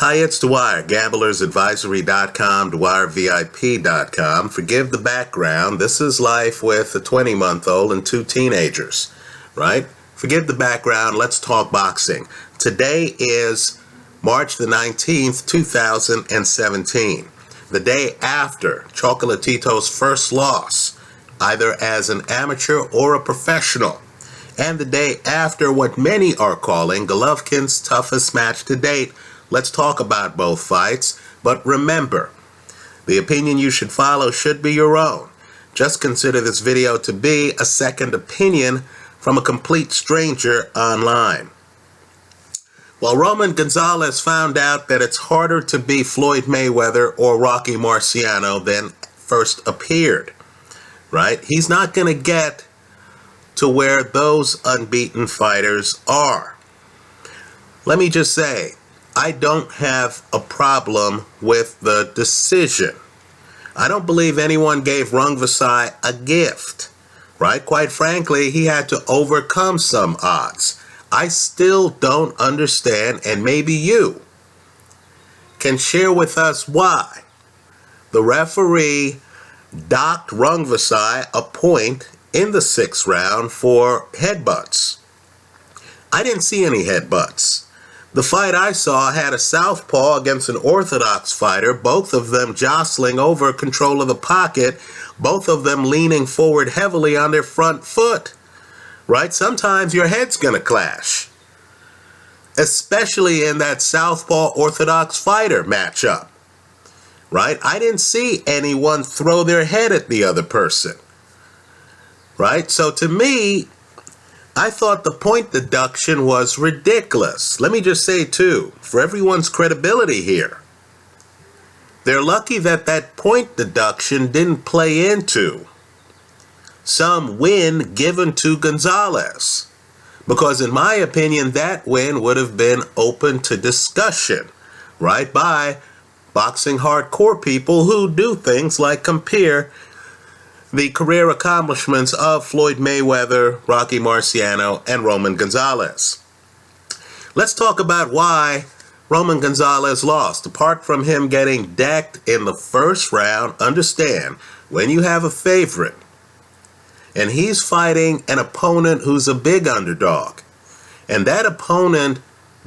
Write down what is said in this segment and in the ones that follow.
Hi, it's Dwyer, gamblersadvisory.com, dwyervip.com. Forgive the background. This is life with a 20-month-old and two teenagers, right? Forgive the background. Let's talk boxing. Today is March the 19th, 2017, the day after Chocolatito's first loss, either as an amateur or a professional, and the day after what many are calling Golovkin's toughest match to date. Let's talk about both fights, but remember, the opinion you should follow should be your own. Just consider this video to be a second opinion from a complete stranger online. Well, Roman Gonzalez found out that it's harder to beat Floyd Mayweather or Rocky Marciano than first appeared, right? He's not going to get to where those unbeaten fighters are. Let me just say, I don't have a problem with the decision. I don't believe anyone gave Rungvisai a gift, right? Quite frankly, he had to overcome some odds. I still don't understand, and maybe you can share with us why the referee docked Rungvisai a point in the 6th round for headbutts. I didn't see any headbutts. The fight I saw had a southpaw against an orthodox fighter, both of them jostling over control of the pocket, both of them leaning forward heavily on their front foot, right? Sometimes your head's going to clash, especially in that southpaw orthodox fighter matchup, right? I didn't see anyone throw their head at the other person, right? So to me, I thought the point deduction was ridiculous. Let me just say, too, for everyone's credibility here, they're lucky that that point deduction didn't play into some win given to Gonzalez, because in my opinion, that win would have been open to discussion, right, by boxing hardcore people who do things like compare the career accomplishments of Floyd Mayweather, Rocky Marciano, and Roman Gonzalez. Let's talk about why Roman Gonzalez lost. Apart from him getting decked in the first round, understand, when you have a favorite, and he's fighting an opponent who's a big underdog, and that opponent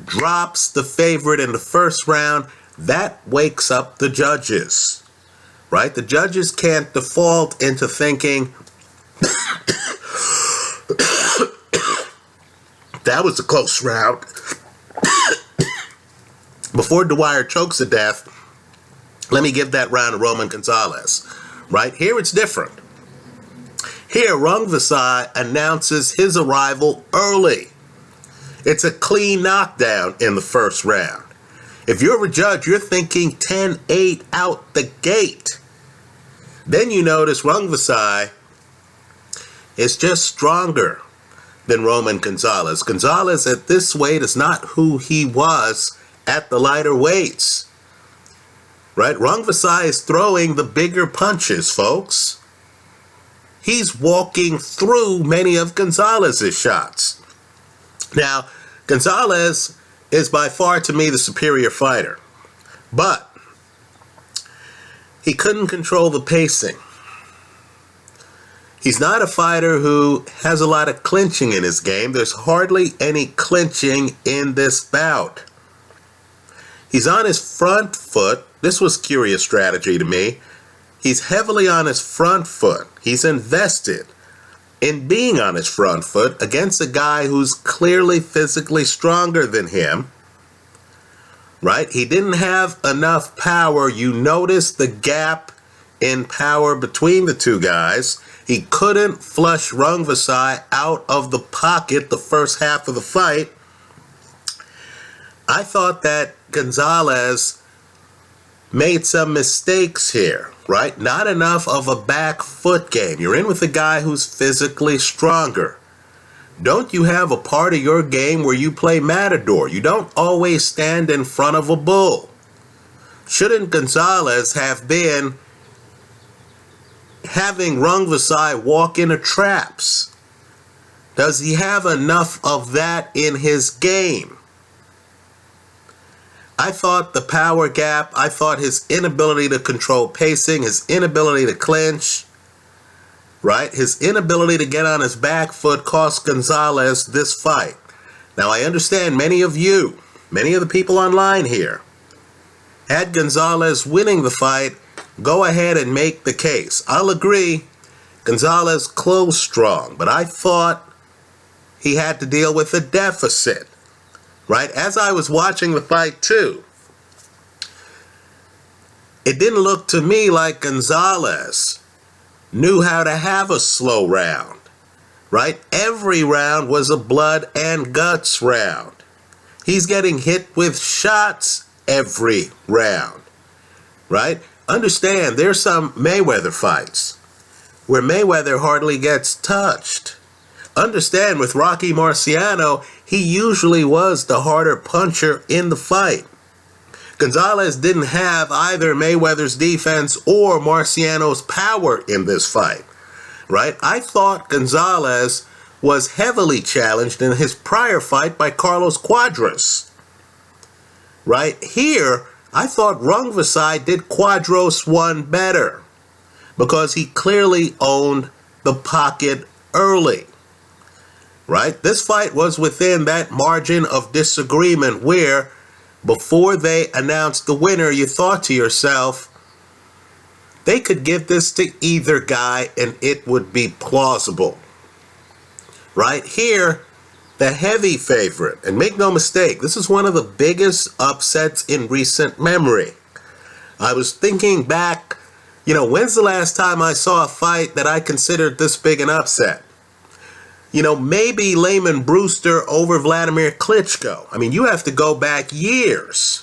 drops the favorite in the first round, that wakes up the judges. Right? The judges can't default into thinking that was a close round. Before Dwyer chokes to death, let me give that round to Roman Gonzalez. Right? Here it's different. Here, Rungvisai announces his arrival early. It's a clean knockdown in the first round. If you're a judge, you're thinking 10-8 out the gate. Then you notice Rungvisai is just stronger than Roman Gonzalez. Gonzalez at this weight is not who he was at the lighter weights, right? Rungvisai is throwing the bigger punches, folks. He's walking through many of Gonzalez's shots. Now, Gonzalez is by far, to me, the superior fighter, but he couldn't control the pacing. He's not a fighter who has a lot of clinching in his game. There's hardly any clinching in this bout. He's on his front foot. This was curious strategy to me. He's heavily on his front foot. He's invested in being on his front foot against a guy who's clearly physically stronger than him. Right? He didn't have enough power. You notice the gap in power between the two guys. He couldn't flush Rungvisai out of the pocket the first half of the fight. I thought that Gonzalez made some mistakes here, right? Not enough of a back foot game. You're in with a guy who's physically stronger. Don't you have a part of your game where you play matador? You don't always stand in front of a bull. Shouldn't Gonzalez have been having Rungvisai walk into traps? Does he have enough of that in his game? I thought the power gap, I thought his inability to control pacing, his inability to clinch, right? His inability to get on his back foot cost Gonzalez this fight. Now, I understand many of the people online here, had Gonzalez winning the fight, go ahead and make the case. I'll agree, Gonzalez closed strong, but I thought he had to deal with a deficit, right? As I was watching the fight too, it didn't look to me like Gonzalez knew how to have a slow round, right? Every round was a blood and guts round. He's getting hit with shots every round, right? Understand, there's some Mayweather fights where Mayweather hardly gets touched. Understand, with Rocky Marciano, he usually was the harder puncher in the fight. Gonzalez didn't have either Mayweather's defense or Marciano's power in this fight, right? I thought Gonzalez was heavily challenged in his prior fight by Carlos Cuadras, right? Here, I thought Rungvisai did Cuadras one better because he clearly owned the pocket early, right? This fight was within that margin of disagreement where before they announced the winner, you thought to yourself, they could give this to either guy and it would be plausible. Right here, the heavy favorite, and make no mistake, this is one of the biggest upsets in recent memory. I was thinking back, when's the last time I saw a fight that I considered this big an upset? Maybe Layman Brewster over Vladimir Klitschko. I mean, you have to go back years.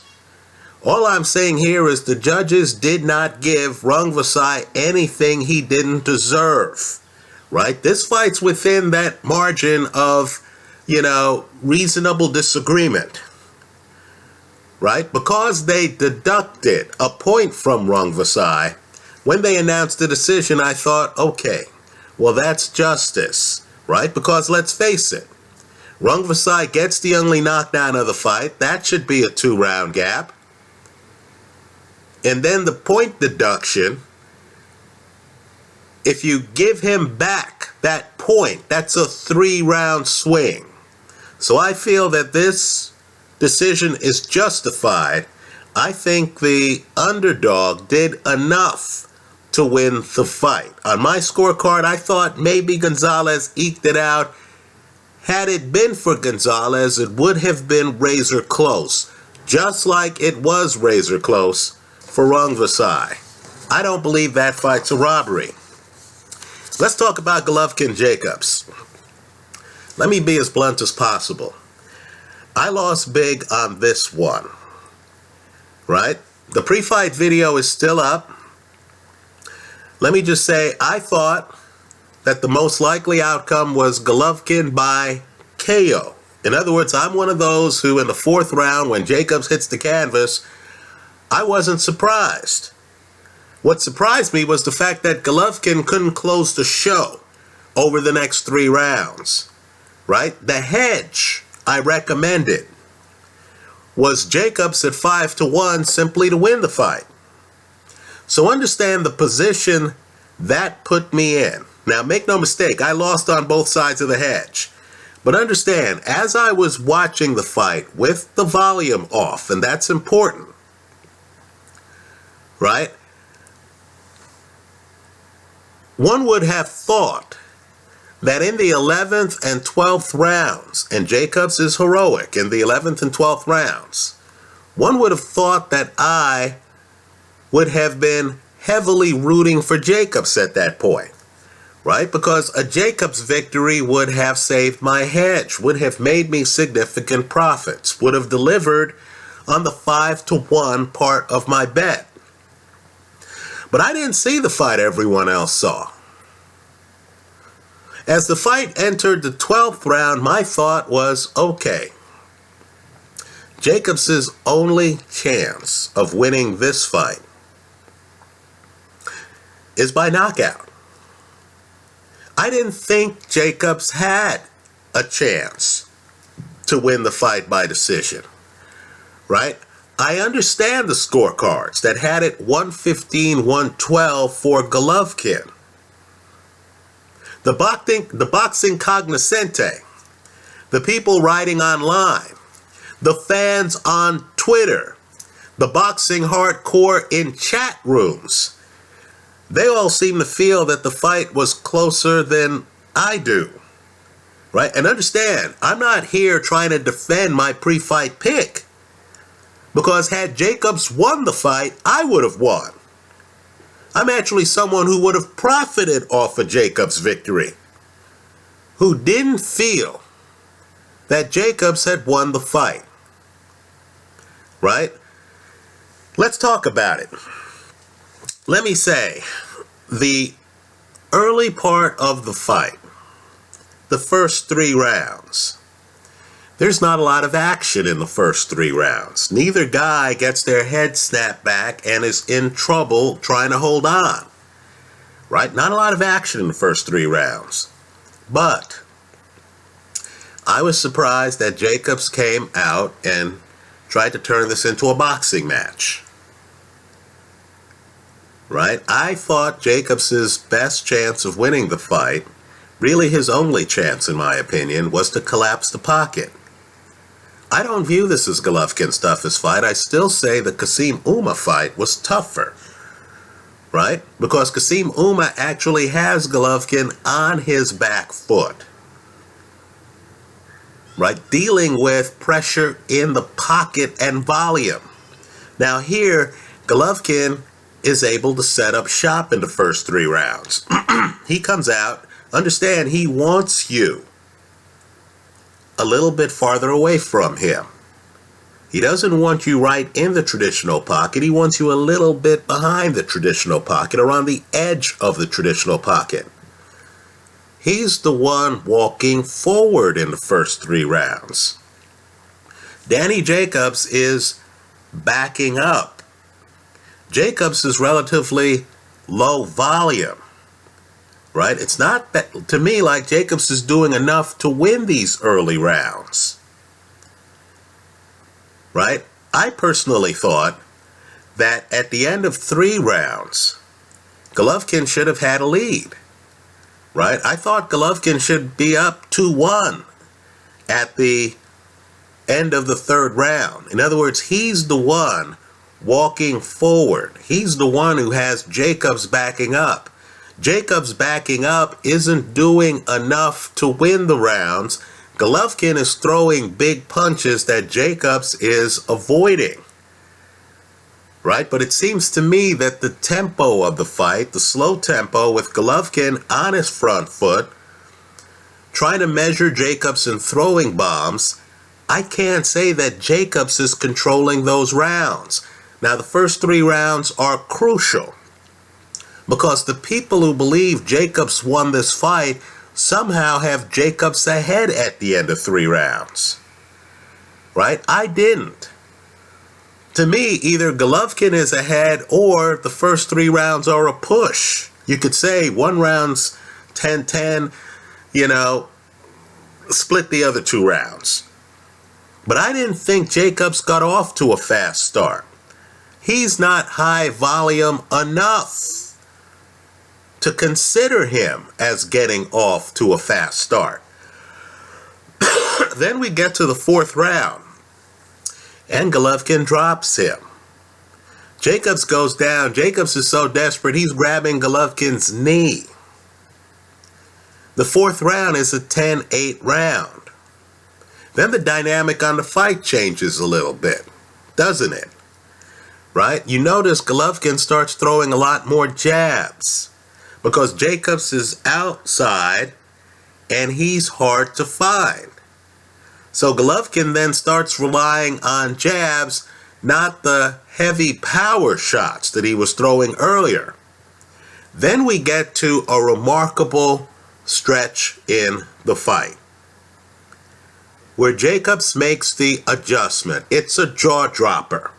All I'm saying here is the judges did not give Rungvisai anything he didn't deserve, right? This fight's within that margin of, reasonable disagreement, right? Because they deducted a point from Rungvisai, when they announced the decision, I thought, okay, well, that's justice. Right? Because let's face it, Rungvisai gets the only knockdown of the fight. That should be a 2-round gap. And then the point deduction, if you give him back that point, that's a 3-round swing. So I feel that this decision is justified. I think the underdog did enough to win the fight. On my scorecard, I thought maybe Gonzalez eked it out. Had it been for Gonzalez, it would have been razor close, just like it was razor close for Rungvisai. I don't believe that fight's a robbery. Let's talk about Golovkin-Jacobs. Let me be as blunt as possible. I lost big on this one, right? The pre-fight video is still up. Let me just say, I thought that the most likely outcome was Golovkin by KO. In other words, I'm one of those who in the 4th round, when Jacobs hits the canvas, I wasn't surprised. What surprised me was the fact that Golovkin couldn't close the show over the next 3 rounds, right? The hedge I recommended was Jacobs at 5-1 simply to win the fight. So understand the position that put me in. Now, make no mistake, I lost on both sides of the hedge. But understand, as I was watching the fight with the volume off, and that's important, right? One would have thought that in the 11th and 12th rounds, and Jacobs is heroic in the 11th and 12th rounds, one would have thought that I would have been heavily rooting for Jacobs at that point, right? Because a Jacobs victory would have saved my hedge, would have made me significant profits, would have delivered on the 5-1 part of my bet. But I didn't see the fight everyone else saw. As the fight entered the 12th round, my thought was, okay, Jacobs' only chance of winning this fight is by knockout. I didn't think Jacobs had a chance to win the fight by decision, right? I understand the scorecards that had it 115-112 for Golovkin. The boxing cognoscente, the people writing online, the fans on Twitter, the boxing hardcore in chat rooms, they all seem to feel that the fight was closer than I do. Right? And understand, I'm not here trying to defend my pre-fight pick. Because had Jacobs won the fight, I would have won. I'm actually someone who would have profited off of Jacobs' victory, who didn't feel that Jacobs had won the fight. Right? Let's talk about it. Let me say, the early part of the fight, the first 3 rounds, there's not a lot of action in the first 3 rounds. Neither guy gets their head snapped back and is in trouble trying to hold on. Right? Not a lot of action in the first 3 rounds. But I was surprised that Jacobs came out and tried to turn this into a boxing match. Right? I thought Jacobs' best chance of winning the fight, really his only chance in my opinion, was to collapse the pocket. I don't view this as Golovkin's toughest fight. I still say the Kassim Ouma fight was tougher. Right? Because Kassim Ouma actually has Golovkin on his back foot. Right? Dealing with pressure in the pocket and volume. Now here, Golovkin is able to set up shop in the first 3 rounds. He comes out, understand he wants you a little bit farther away from him. He doesn't want you right in the traditional pocket. He wants you a little bit behind the traditional pocket or on the edge of the traditional pocket. He's the one walking forward in the first 3 rounds. Danny Jacobs is backing up. Jacobs is relatively low volume. Right? It's not that, to me, like Jacobs is doing enough to win these early rounds. Right? I personally thought that at the end of 3 rounds, Golovkin should have had a lead. Right? I thought Golovkin should be up 2-1 at the end of the 3rd round. In other words, he's the one walking forward. He's the one who has Jacobs backing up. Jacobs backing up isn't doing enough to win the rounds. Golovkin is throwing big punches that Jacobs is avoiding. Right? But it seems to me that the tempo of the fight, the slow tempo with Golovkin on his front foot, trying to measure Jacobs and throwing bombs, I can't say that Jacobs is controlling those rounds. Now, the first 3 rounds are crucial. Because the people who believe Jacobs won this fight somehow have Jacobs ahead at the end of 3 rounds. Right? I didn't. To me, either Golovkin is ahead or the first 3 rounds are a push. You could say 1 round's 10-10, split the other 2 rounds. But I didn't think Jacobs got off to a fast start. He's not high volume enough to consider him as getting off to a fast start. Then we get to the 4th round, and Golovkin drops him. Jacobs goes down. Jacobs is so desperate, he's grabbing Golovkin's knee. The 4th round is a 10-8 round. Then the dynamic on the fight changes a little bit, doesn't it? Right? You notice Golovkin starts throwing a lot more jabs because Jacobs is outside and he's hard to find. So Golovkin then starts relying on jabs, not the heavy power shots that he was throwing earlier. Then we get to a remarkable stretch in the fight where Jacobs makes the adjustment. It's a jaw dropper.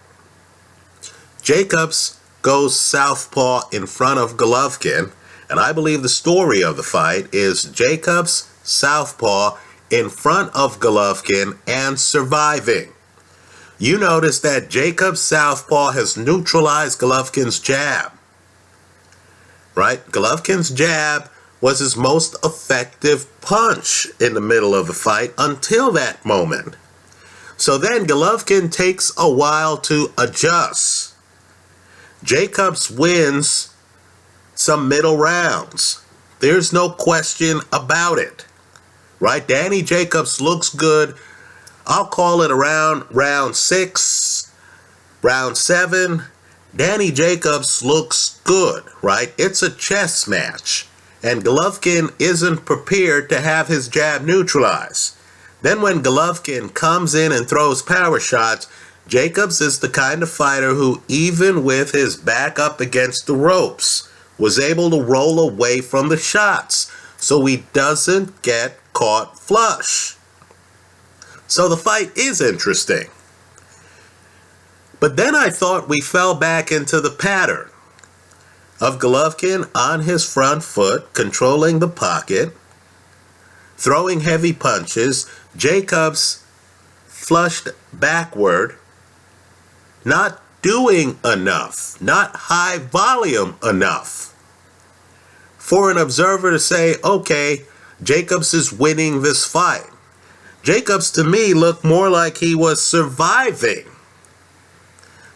Jacobs goes southpaw in front of Golovkin, and I believe the story of the fight is Jacobs southpaw in front of Golovkin and surviving. you notice that Jacob's southpaw has neutralized Golovkin's jab. Right? Golovkin's jab was his most effective punch in the middle of the fight until that moment. So then Golovkin takes a while to adjust. Jacobs wins some middle rounds. There's no question about it. Right? Danny Jacobs looks good. I'll call it around round 6, round 7. Danny Jacobs looks good, right? It's a chess match. And Golovkin isn't prepared to have his jab neutralized. Then when Golovkin comes in and throws power shots, Jacobs is the kind of fighter who, even with his back up against the ropes, was able to roll away from the shots so he doesn't get caught flush. So the fight is interesting. But then I thought we fell back into the pattern of Golovkin on his front foot, controlling the pocket, throwing heavy punches, Jacobs flushed backward, not doing enough, not high volume enough for an observer to say, okay, Jacobs is winning this fight. Jacobs, to me, looked more like he was surviving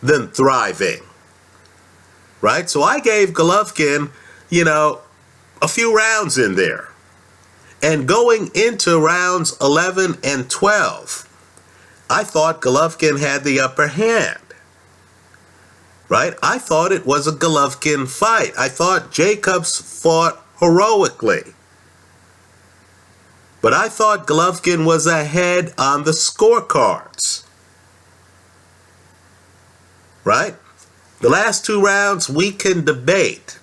than thriving. Right? So I gave Golovkin, a few rounds in there. And going into rounds 11 and 12, I thought Golovkin had the upper hand. Right? I thought it was a Golovkin fight. I thought Jacobs fought heroically. But I thought Golovkin was ahead on the scorecards. Right? The last 2 rounds we can debate.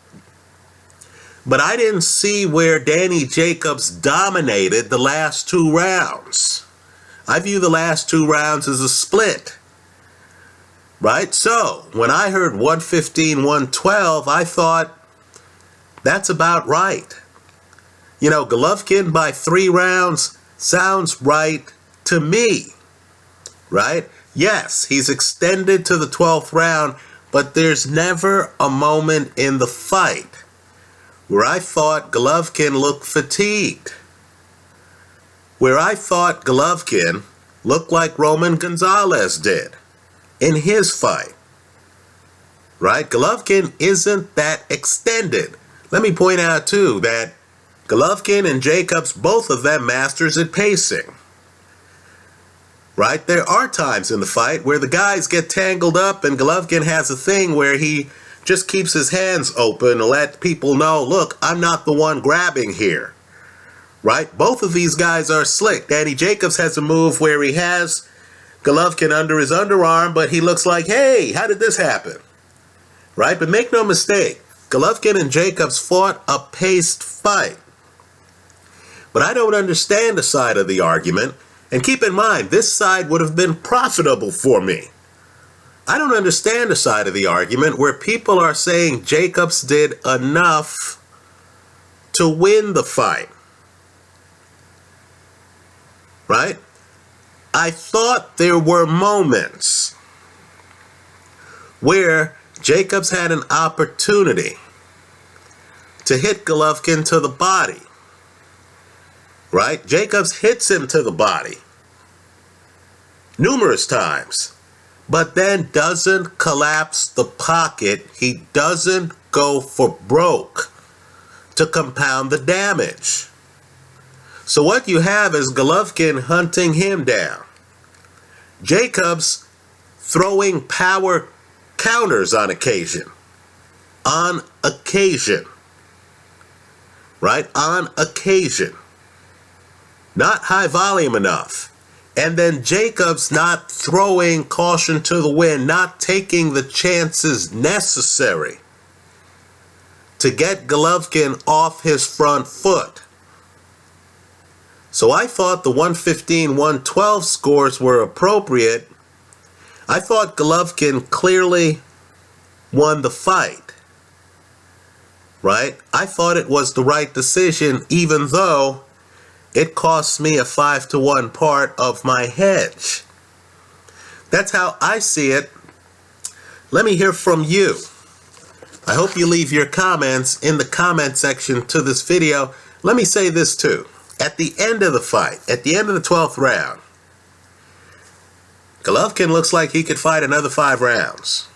But I didn't see where Danny Jacobs dominated the last 2 rounds. I view the last 2 rounds as a split. Right? So, when I heard 115-112, I thought, that's about right. Golovkin by 3 rounds sounds right to me. Right? Yes, he's extended to the 12th round, but there's never a moment in the fight where I thought Golovkin looked fatigued, where I thought Golovkin looked like Roman Gonzalez did in his fight. Right? Golovkin isn't that extended. Let me point out, too, that Golovkin and Jacobs, both of them masters at pacing. Right? There are times in the fight where the guys get tangled up and Golovkin has a thing where he just keeps his hands open to let people know, look, I'm not the one grabbing here. Right? Both of these guys are slick. Danny Jacobs has a move where he has Golovkin under his underarm, but he looks like, hey, how did this happen? Right? But make no mistake, Golovkin and Jacobs fought a paced fight. But I don't understand the side of the argument. And keep in mind, this side would have been profitable for me. I don't understand the side of the argument where people are saying Jacobs did enough to win the fight. Right? I thought there were moments where Jacobs had an opportunity to hit Golovkin to the body. Right? Jacobs hits him to the body numerous times, but then doesn't collapse the pocket. He doesn't go for broke to compound the damage. So what you have is Golovkin hunting him down. Jacobs throwing power counters on occasion. On occasion. Right? On occasion. Not high volume enough. And then Jacobs not throwing caution to the wind, not taking the chances necessary to get Golovkin off his front foot. So I thought the 115-112 scores were appropriate. I thought Golovkin clearly won the fight. Right? I thought it was the right decision, even though it cost me a 5-1 part of my hedge. That's how I see it. Let me hear from you. I hope you leave your comments in the comment section to this video. Let me say this too. At the end of the fight, at the end of the 12th round, Golovkin looks like he could fight another 5 rounds.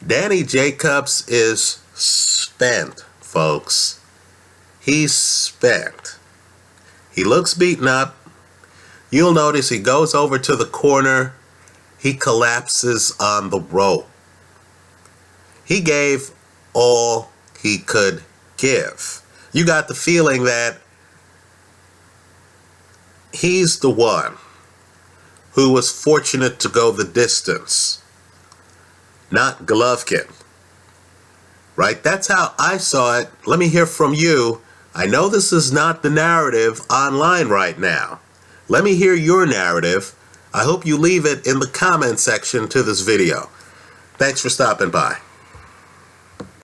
Danny Jacobs is spent, folks. He's spent. He looks beaten up. You'll notice he goes over to the corner. He collapses on the rope. He gave all he could give. You got the feeling that he's the one who was fortunate to go the distance, not Golovkin. Right? That's how I saw it. Let me hear from you. I know this is not the narrative online right now. Let me hear your narrative. I hope you leave it in the comment section to this video. Thanks for stopping by.